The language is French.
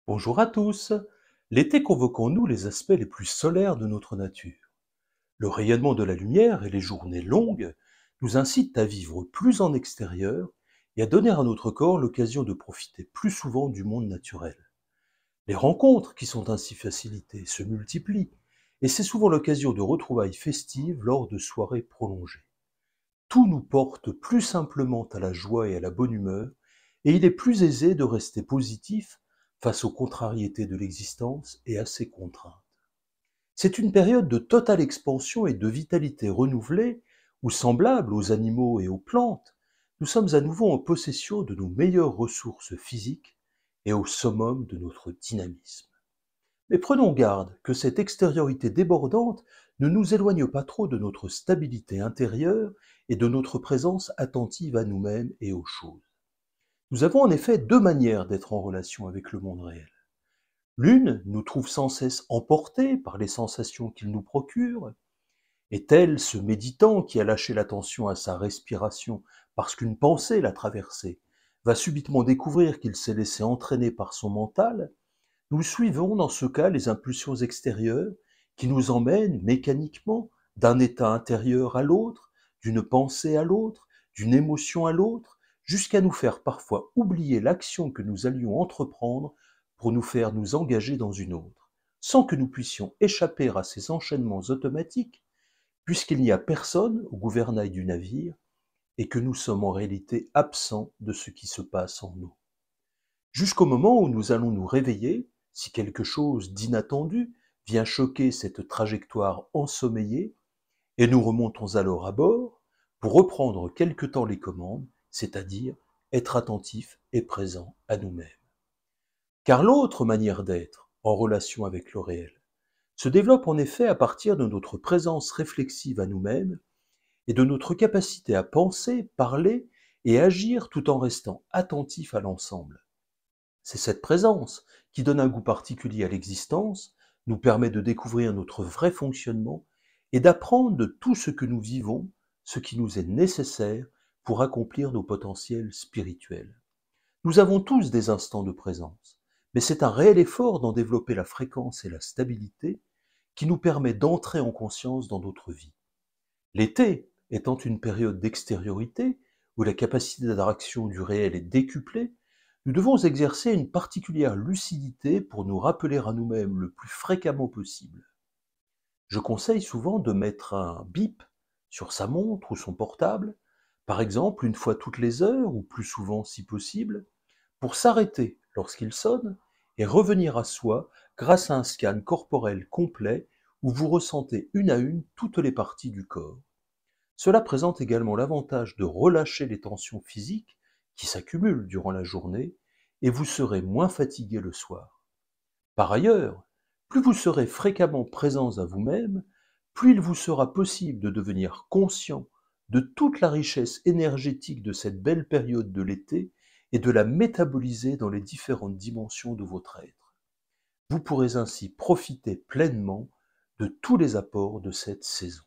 Bonjour à tous. L'été convoque en nous les aspects les plus solaires de notre nature. Le rayonnement de la lumière et les journées longues nous incitent à vivre plus en extérieur et à donner à notre corps l'occasion de profiter plus souvent du monde naturel. Les rencontres qui sont ainsi facilitées se multiplient et c'est souvent l'occasion de retrouvailles festives lors de soirées prolongées. Tout nous porte plus simplement à la joie et à la bonne humeur, et il est plus aisé de rester positif face aux contrariétés de l'existence et à ses contraintes. C'est une période de totale expansion et de vitalité renouvelée, où, semblables aux animaux et aux plantes, nous sommes à nouveau en possession de nos meilleures ressources physiques et au summum de notre dynamisme. Mais prenons garde que cette extériorité débordante ne nous éloigne pas trop de notre stabilité intérieure et de notre présence attentive à nous-mêmes et aux choses. Nous avons en effet deux manières d'être en relation avec le monde réel. L'une nous trouve sans cesse emportés par les sensations qu'il nous procure, et tel ce méditant qui a lâché l'attention à sa respiration parce qu'une pensée l'a traversé, va subitement découvrir qu'il s'est laissé entraîner par son mental. Nous suivons dans ce cas les impulsions extérieures qui nous emmènent mécaniquement d'un état intérieur à l'autre, d'une pensée à l'autre, d'une émotion à l'autre, jusqu'à nous faire parfois oublier l'action que nous allions entreprendre pour nous faire nous engager dans une autre, sans que nous puissions échapper à ces enchaînements automatiques, puisqu'il n'y a personne au gouvernail du navire et que nous sommes en réalité absents de ce qui se passe en nous. Jusqu'au moment où nous allons nous réveiller, si quelque chose d'inattendu vient choquer cette trajectoire ensommeillée, et nous remontons alors à bord pour reprendre quelque temps les commandes, c'est-à-dire être attentifs et présents à nous-mêmes. Car l'autre manière d'être, en relation avec le réel, se développe en effet à partir de notre présence réflexive à nous-mêmes et de notre capacité à penser, parler et agir tout en restant attentifs à l'ensemble. C'est cette présence qui donne un goût particulier à l'existence, nous permet de découvrir notre vrai fonctionnement et d'apprendre de tout ce que nous vivons, ce qui nous est nécessaire pour accomplir nos potentiels spirituels. Nous avons tous des instants de présence, mais c'est un réel effort d'en développer la fréquence et la stabilité qui nous permet d'entrer en conscience dans notre vie. L'été étant une période d'extériorité, où la capacité d'attraction du réel est décuplée, nous devons exercer une particulière lucidité pour nous rappeler à nous-mêmes le plus fréquemment possible. Je conseille souvent de mettre un bip sur sa montre ou son portable, par exemple une fois toutes les heures ou plus souvent si possible, pour s'arrêter lorsqu'il sonne et revenir à soi grâce à un scan corporel complet où vous ressentez une à une toutes les parties du corps. Cela présente également l'avantage de relâcher les tensions physiques qui s'accumulent durant la journée et vous serez moins fatigué le soir. Par ailleurs, plus vous serez fréquemment présents à vous-même, plus il vous sera possible de devenir conscient de toute la richesse énergétique de cette belle période de l'été et de la métaboliser dans les différentes dimensions de votre être. Vous pourrez ainsi profiter pleinement de tous les apports de cette saison.